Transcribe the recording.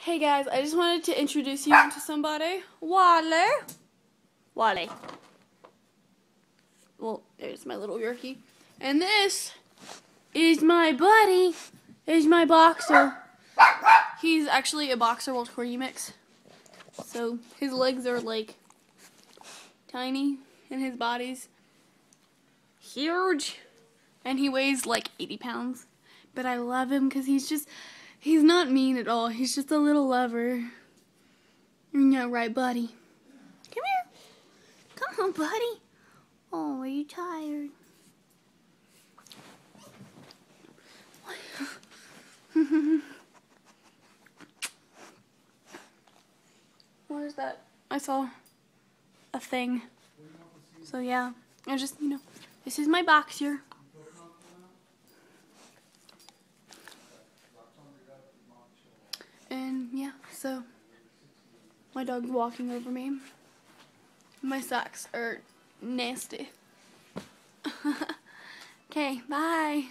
Hey guys, I just wanted to introduce you to somebody. Walle. Walle. Well, there's my little Yorkie. And this is my buddy. Is my boxer. He's actually a boxer Welsh Corgi mix. So his legs are like tiny and his body's huge. And he weighs like 80 pounds. But I love him because he's not mean at all. He's just a little lover. Yeah, right, buddy? Come here. Come on, buddy. Oh, are you tired? What is that? I saw a thing. So yeah, I just, this is my boxer. And yeah, so my dog's walking over me. My socks are nasty. Okay, bye.